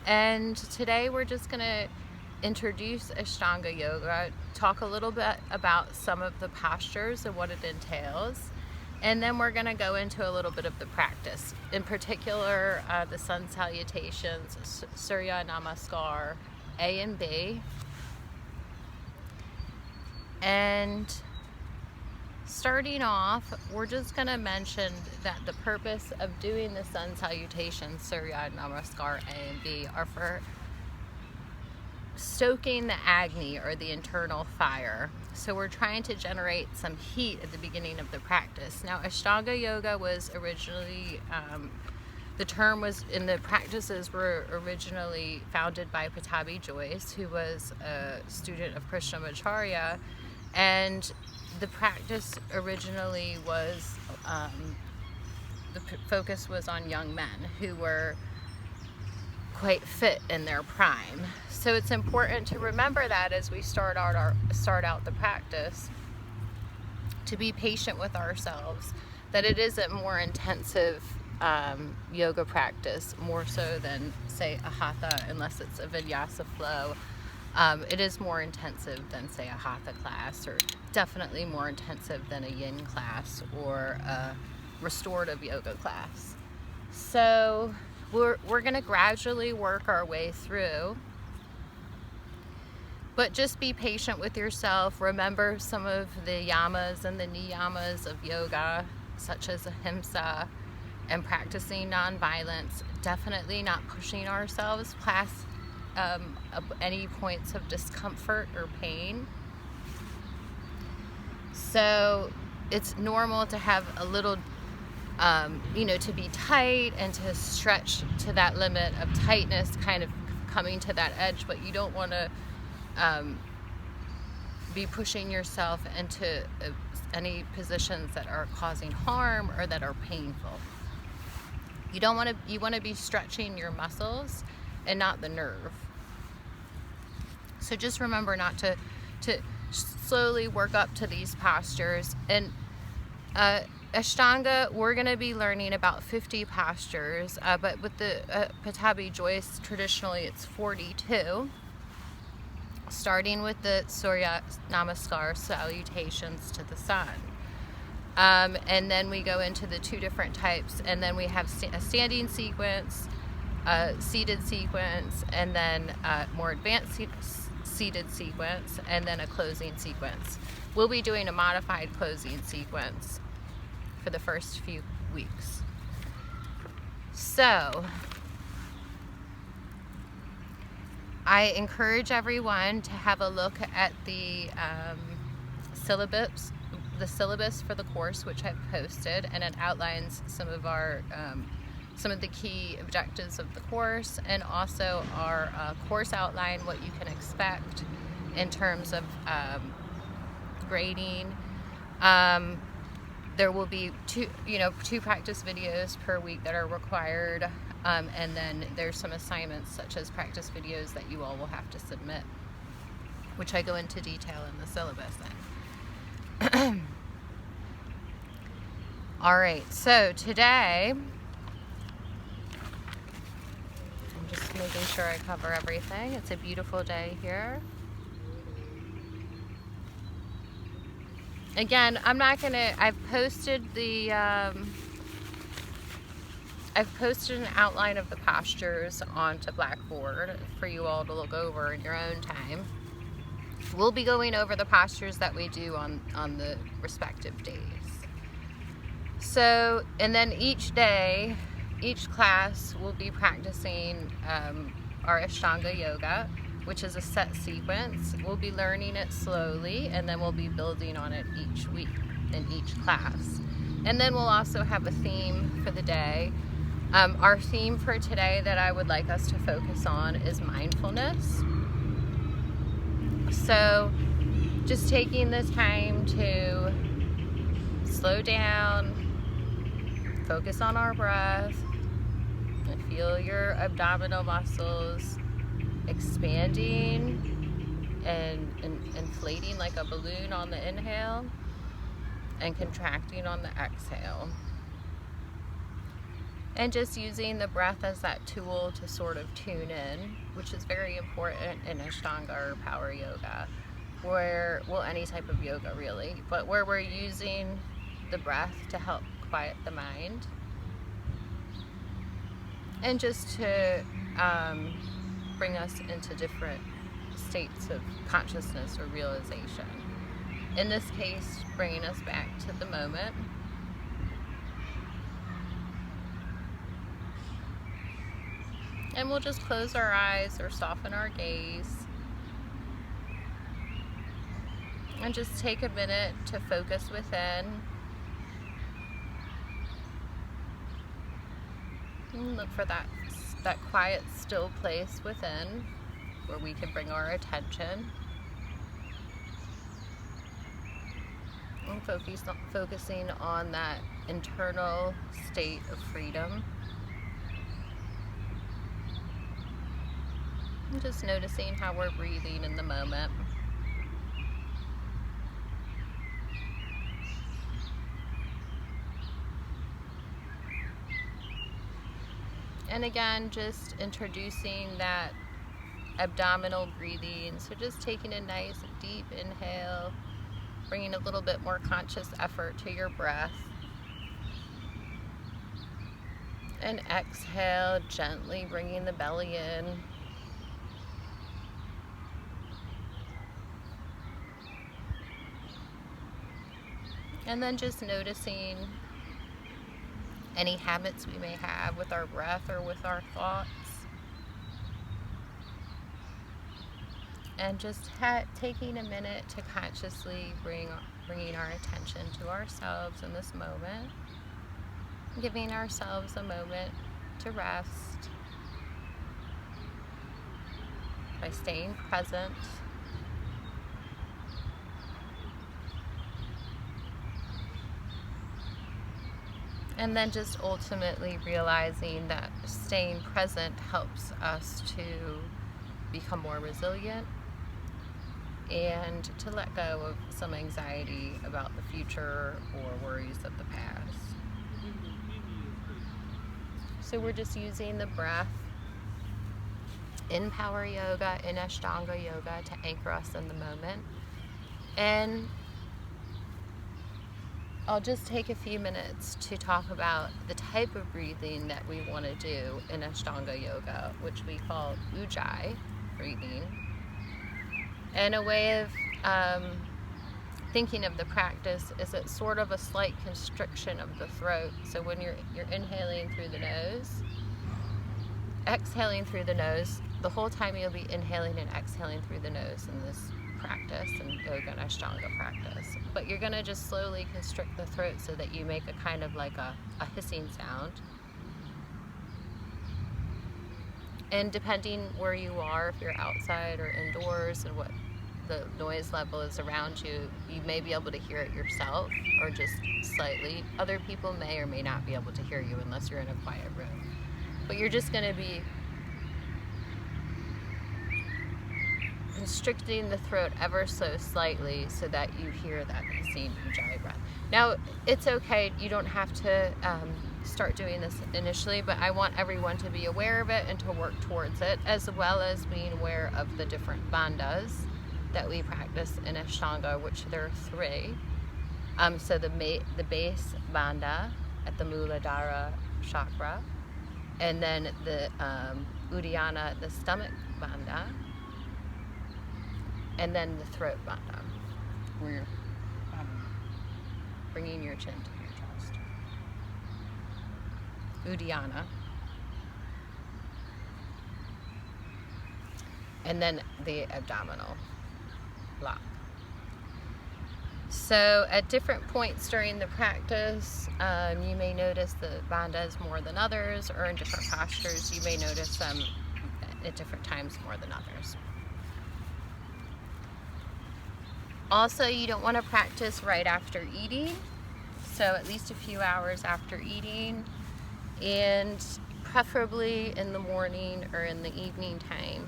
And today we're just going to introduce Ashtanga Yoga, talk a little bit about some of the postures and what it entails, and then we're going to go into a little bit of the practice. In particular, the sun salutations, Surya Namaskar, A and B. And starting off, we're just going to mention that the purpose of doing the sun salutations, Surya Namaskar, A and B, are for stoking the Agni, or the internal fire. So we're trying to generate some heat at the beginning of the practice. Now, Ashtanga Yoga was originally, the term was, in the practices were originally founded by Pattabhi Jois, who was a student of Krishnamacharya, and the practice originally was, the focus was on young men who were quite fit in their prime. So it's important to remember that as we start out the practice, to be patient with ourselves, that it is a more intensive yoga practice, more so than, say, a hatha, unless it's a vinyasa flow. It is more intensive than, say, a hatha class, or definitely more intensive than a yin class or a restorative yoga class. So we're going to gradually work our way through, but just be patient with yourself. Remember some of the yamas and the niyamas of yoga, such as ahimsa, and practicing nonviolence. Definitely not pushing ourselves past any points of discomfort or pain. So it's normal to have a little, to be tight and to stretch to that limit of tightness, kind of coming to that edge, but you don't want to be pushing yourself into any positions that are causing harm or that are painful. You want to be stretching your muscles and not the nerve. So just remember not to slowly work up to these postures. And Ashtanga, we're going to be learning about 50 postures, but with the Pattabhi Jois, traditionally it's 42, starting with the Surya Namaskar, salutations to the sun. And then we go into the two different types, and then we have a standing sequence, a seated sequence, and then a more advanced seated sequence, and then a closing sequence. We'll be doing a modified closing sequence for the first few weeks. So I encourage everyone to have a look at the syllabus for the course, which I've posted, and it outlines some of the key objectives of the course, and also our course outline, what you can expect in terms of grading. There will be two practice videos per week that are required, and then there's some assignments, such as practice videos, that you all will have to submit, which I go into detail in the syllabus then. All right, so today, I'm just making sure I cover everything. It's a beautiful day here. Again, I've posted an outline of the postures onto Blackboard for you all to look over in your own time. We'll be going over the postures that we do on the respective days. So, and then each day, each class will be practicing our Ashtanga Yoga, which is a set sequence. We'll be learning it slowly, and then we'll be building on it each week in each class. And then we'll also have a theme for the day. Our theme for today that I would like us to focus on is mindfulness. So just taking the time to slow down, focus on our breath, and feel your abdominal muscles expanding and inflating like a balloon on the inhale and contracting on the exhale. And just using the breath as that tool to sort of tune in, which is very important in Ashtanga or power yoga, where, well, any type of yoga really, but where we're using the breath to help quiet the mind and just to bring us into different states of consciousness or realization. In this case, bringing us back to the moment. And we'll just close our eyes or soften our gaze and just take a minute to focus within and look for that quiet, still place within where we can bring our attention and focusing on that internal state of freedom. And just noticing how we're breathing in the moment. And again, just introducing that abdominal breathing. So just taking a nice deep inhale, bringing a little bit more conscious effort to your breath. And exhale, gently bringing the belly in. And then just noticing any habits we may have with our breath or with our thoughts. And just taking a minute to consciously bringing our attention to ourselves in this moment. Giving ourselves a moment to rest by staying present. And then just ultimately realizing that staying present helps us to become more resilient and to let go of some anxiety about the future or worries of the past. So we're just using the breath in power yoga, in Ashtanga yoga, to anchor us in the moment. And I'll just take a few minutes to talk about the type of breathing that we want to do in Ashtanga yoga, which we call ujjayi breathing. And a way of thinking of the practice is it's sort of a slight constriction of the throat. So when you're inhaling through the nose, exhaling through the nose, the whole time you'll be inhaling and exhaling through the nose in this practice and yoga and Ashtanga practice. But you're going to just slowly constrict the throat so that you make a kind of like a hissing sound. And depending where you are, if you're outside or indoors and what the noise level is around you, you may be able to hear it yourself or just slightly. Other people may or may not be able to hear you unless you're in a quiet room. But you're just going to be constricting the throat ever so slightly so that you hear that hissing ujjayi breath. Now, it's okay, you don't have to start doing this initially, but I want everyone to be aware of it and to work towards it, as well as being aware of the different bandhas that we practice in Ashtanga, which there are 3. So the base bandha at the Muladhara chakra, and then the Uddiyana, the stomach bandha, and then the throat bandha, where you're bringing your chin to your chest. Uddiyana. And then the abdominal lock. So at different points during the practice, you may notice the bandhas more than others, or in different postures, you may notice them at different times more than others. Also, you don't want to practice right after eating, so at least a few hours after eating, and preferably in the morning or in the evening time.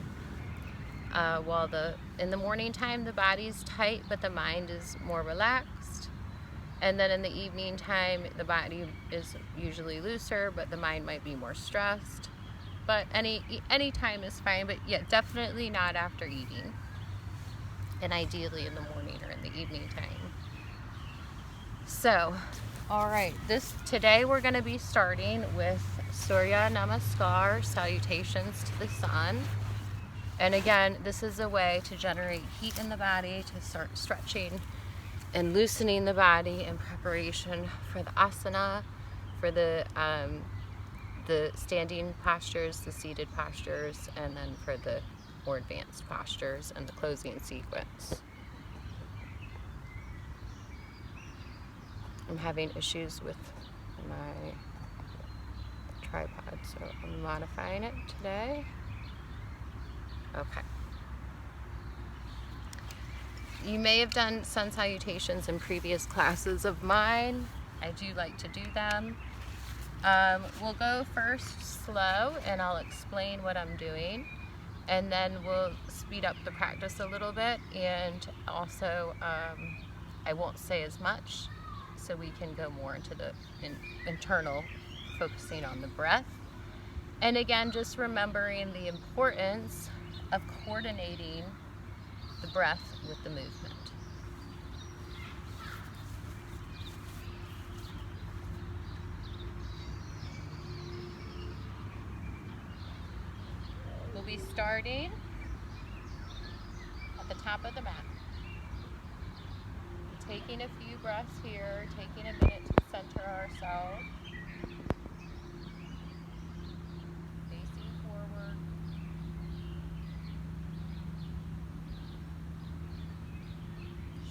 In the morning time, the body's tight, but the mind is more relaxed. And then in the evening time, the body is usually looser, but the mind might be more stressed. But any time is fine, but yeah, definitely not after eating. And ideally in the morning or in the evening time. So, all right, today we're going to be starting with Surya Namaskar, salutations to the sun. And again, this is a way to generate heat in the body, to start stretching and loosening the body in preparation for the asana, for the standing postures, the seated postures, and then for the more advanced postures and the closing sequence. I'm having issues with my tripod, so I'm modifying it today. Okay. You may have done sun salutations in previous classes of mine. I do like to do them. We'll go first slow, and I'll explain what I'm doing, and then we'll speed up the practice a little bit, and also I won't say as much, so we can go more into the internal, focusing on the breath. And again, just remembering the importance of coordinating the breath with the movement. We'll be starting at the top of the mat. Taking a few breaths here, taking a minute to center ourselves. Facing forward.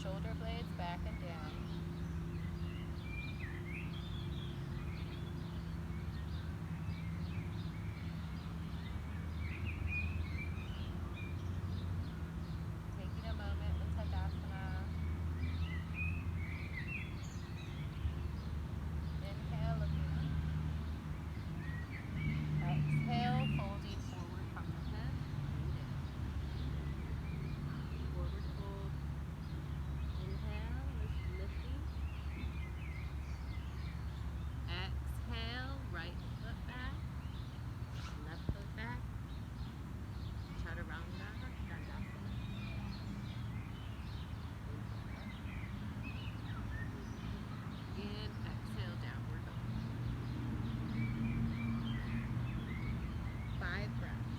Shoulder blades back and down. Taking a moment in Tadasana. Inhale, looking up. Exhale, folding forward from the head. Forward fold. Inhale, lifting. Exhale, right foot back, left foot back. Chaturanga, Dandasana. And exhale, downward dog. 5 breaths.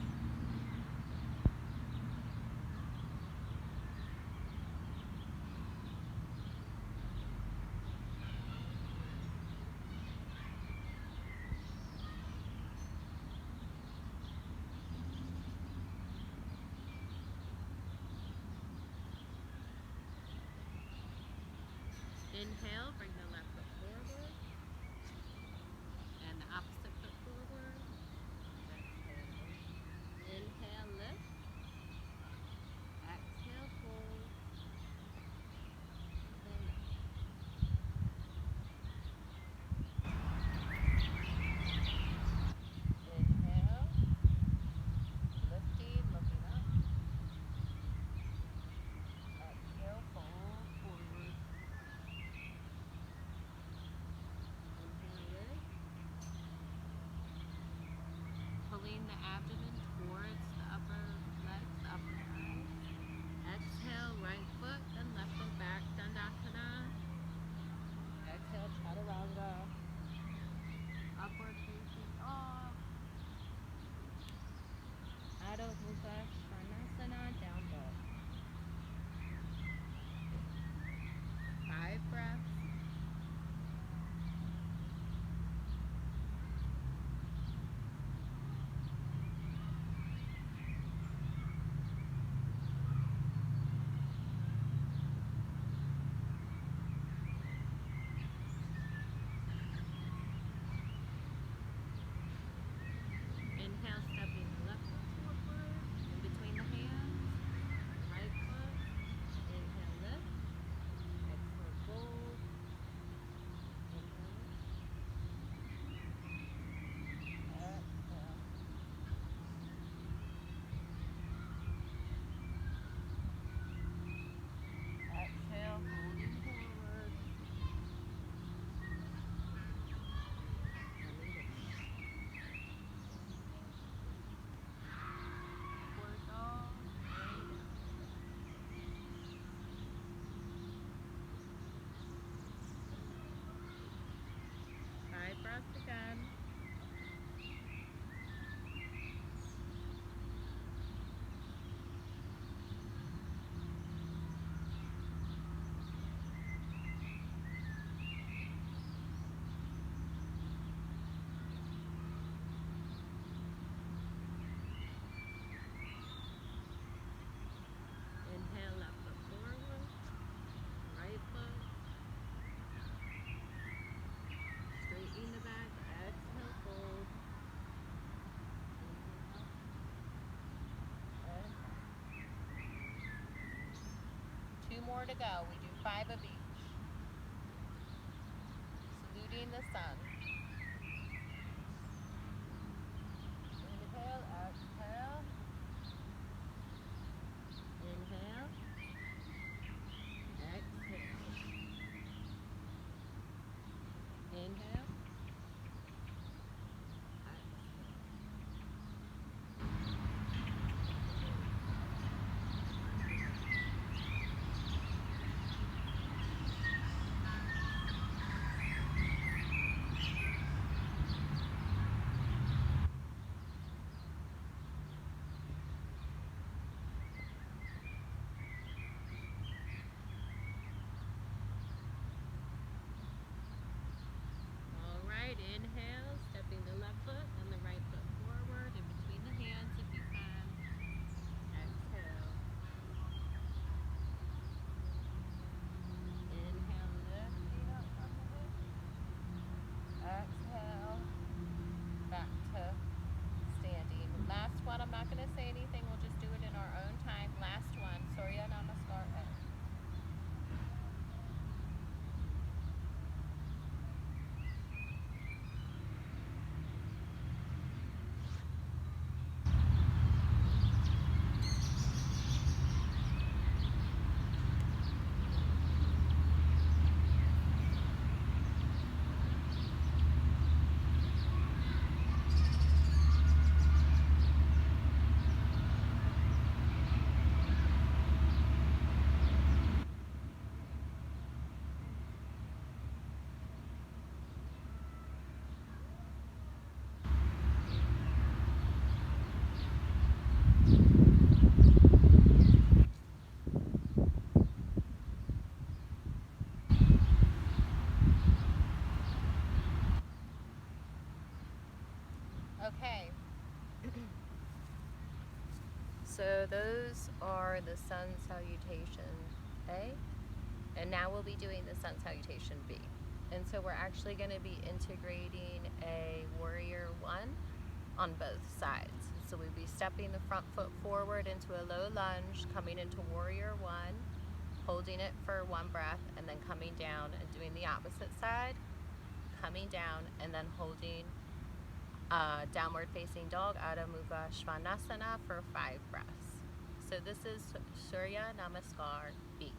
Inhale, bring the left foot forward, and the opposite foot forward. Exhale. Inhale, lift. Exhale, fold. And lift. Inhale, lifting, looking up. Exhale, fold forward. Inhale, lift. Pulling the abdomen towards the upper legs, the upper thighs. Exhale, right foot and left foot back, Dandasana. Exhale, Chaturanga. Upward facing dog. Adho Mukha Svanasana, down dog. 5 breaths. more to go. We do 5 of each. Saluting the sun. Inhale, exhale. Inhale. Exhale. Inhale. All right, inhale, stepping the left foot and the right foot forward in between the hands if you can. Exhale. Inhale, lifting up from the hip. Exhale, back to standing. Last one, I'm not going to say anything, we'll just do it in our own time. Last one, Surya Namaskar. Okay, so those are the sun salutation A, and now we'll be doing the sun salutation B. And so we're actually going to be integrating a warrior 1 on both sides. So we'll be stepping the front foot forward into a low lunge, coming into warrior 1, holding it for 1 breath, and then coming down and doing the opposite side, coming down and then holding downward facing dog, Adho Mukha Svanasana, for 5 breaths. So this is Surya Namaskar B.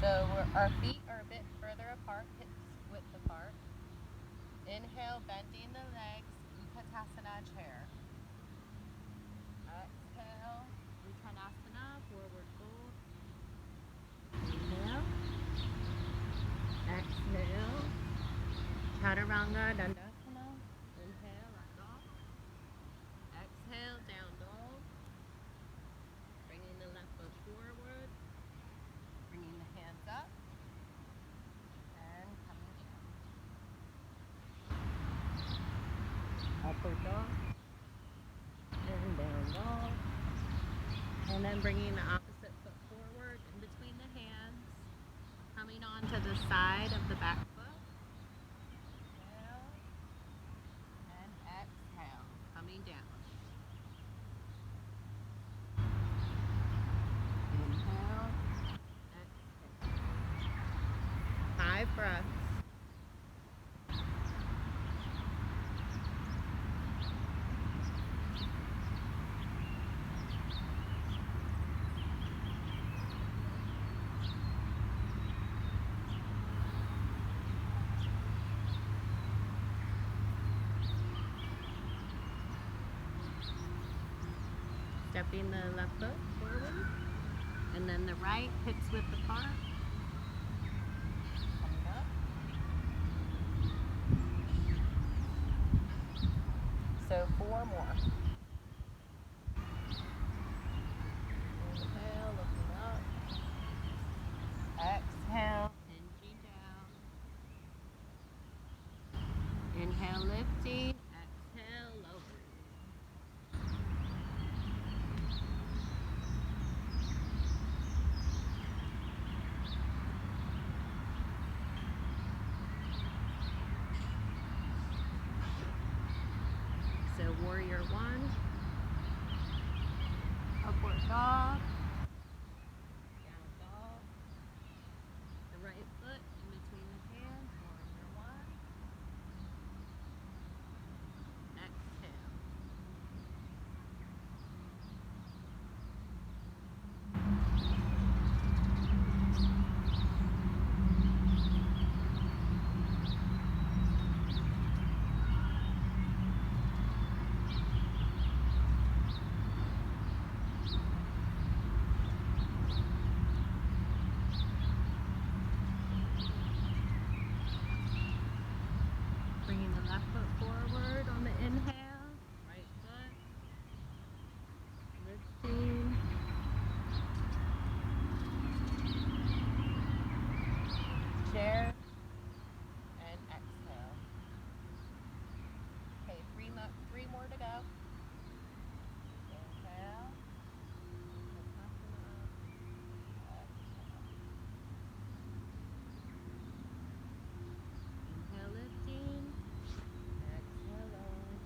So our feet are a bit further apart, hips width apart. Inhale, bending the legs, Uttanasana chair. Exhale, Uttanasana, forward fold. Inhale. Exhale, Chaturanga Dandasana. Inhale, up dog. Exhale, down dog. Bringing the left foot forward. Bringing the hands up. And coming down. Upward dog. And down dog. And then bringing the opposite foot forward in between the hands. Coming onto the side of the back foot. Inhale and exhale. Coming down. Inhale, exhale. 5 breaths. Stepping the left foot forward, and then the right hips width apart. Coming up. So 4 more. Inhale, looking up. Exhale, hinging down. Inhale, lifting. Exhale, lowering. So warrior 1, Support dog. Down dog. The right foot in between the hands. Warrior one. Exhale. Bringing the left foot forward on the inhale. Right foot. Lifting. Chair. And exhale. Okay, three more to go. Inhale. Inhale, lifting. Exhale, lowering.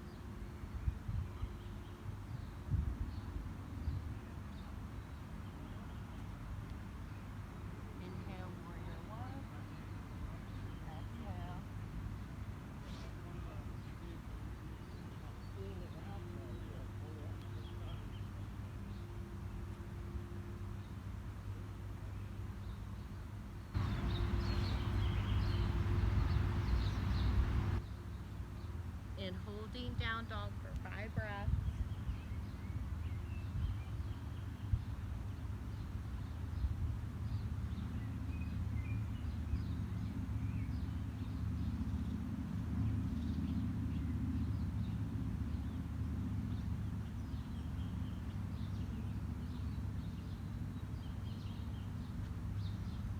Inhale, warrior one. Exhale. And holding down dog for 5 breaths.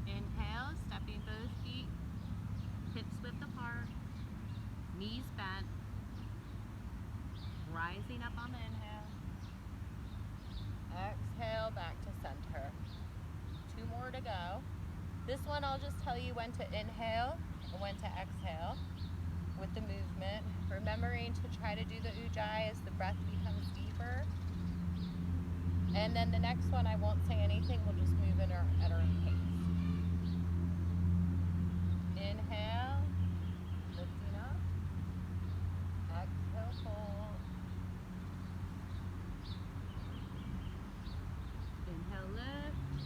Inhale, stepping both feet, hips width apart, knees bent, rising up on the inhale. Exhale, back to center. 2 more to go. This one I'll just tell you when to inhale and when to exhale with the movement. Remembering to try to do the ujjayi as the breath becomes deeper. And then the next one I won't say anything, we'll just move at our own pace. Inhale, lifting up. Exhale, fold. Inhale, lift.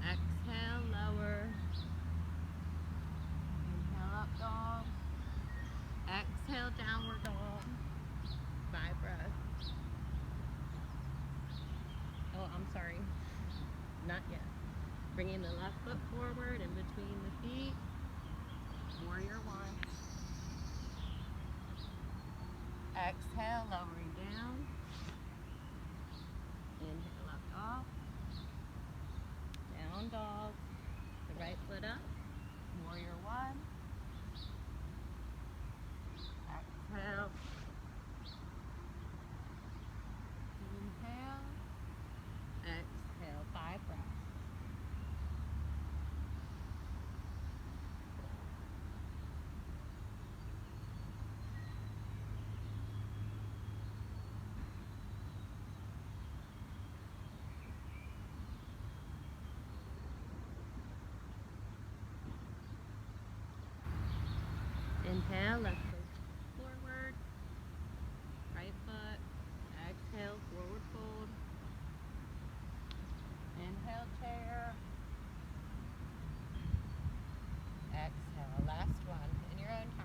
Exhale, lower. Inhale, up dog. Exhale, downward dog. 5 breaths. Oh, I'm sorry. Not yet. Bringing the left foot forward in between the feet. Warrior one. Exhale, lowering down. Inhale, up dog. Down dog. The right foot up. Warrior one. Exhale. Inhale. Exhale. 5 breaths. Inhale, left foot forward, right foot, exhale, forward fold. Inhale, chair. Exhale, last one, in your own time.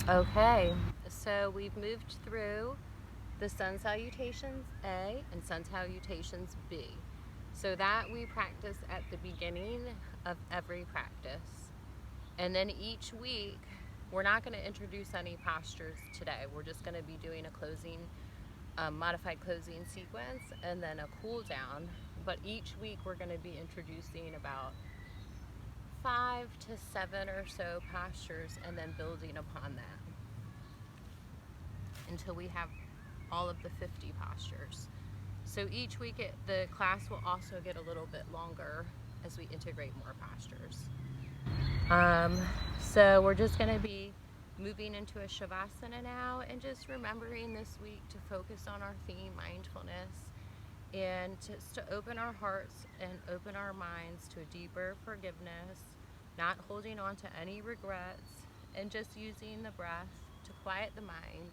Okay, so we've moved through the sun salutations A and sun salutations B. So that we practice at the beginning of every practice. And then each week, we're not going to introduce any postures today. We're just going to be doing a closing, modified closing sequence and then a cool down. But each week we're going to be introducing about 5 to 7 or so postures and then building upon that until we have all of the 50 postures. So each week the class will also get a little bit longer as we integrate more postures. So we're just going to be moving into a Shavasana now and just remembering this week to focus on our theme, mindfulness, and just to open our hearts and open our minds to a deeper forgiveness, not holding on to any regrets, and just using the breath to quiet the mind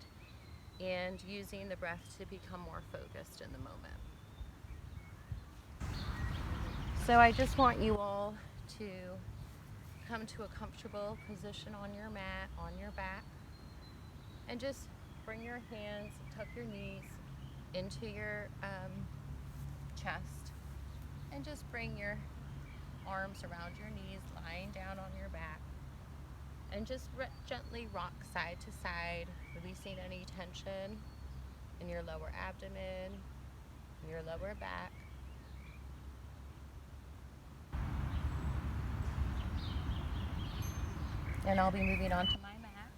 and using the breath to become more focused in the moment. So I just want you all to come to a comfortable position on your mat, on your back, and just bring your hands, tuck your knees into your chest, and just bring your arms around your knees, lying down on your back, and just gently rock side to side, releasing any tension in your lower abdomen, in your lower back. And I'll be moving on to my mat.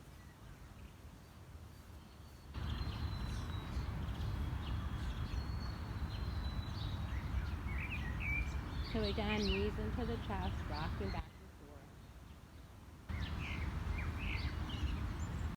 So again, knees into the chest, rocking back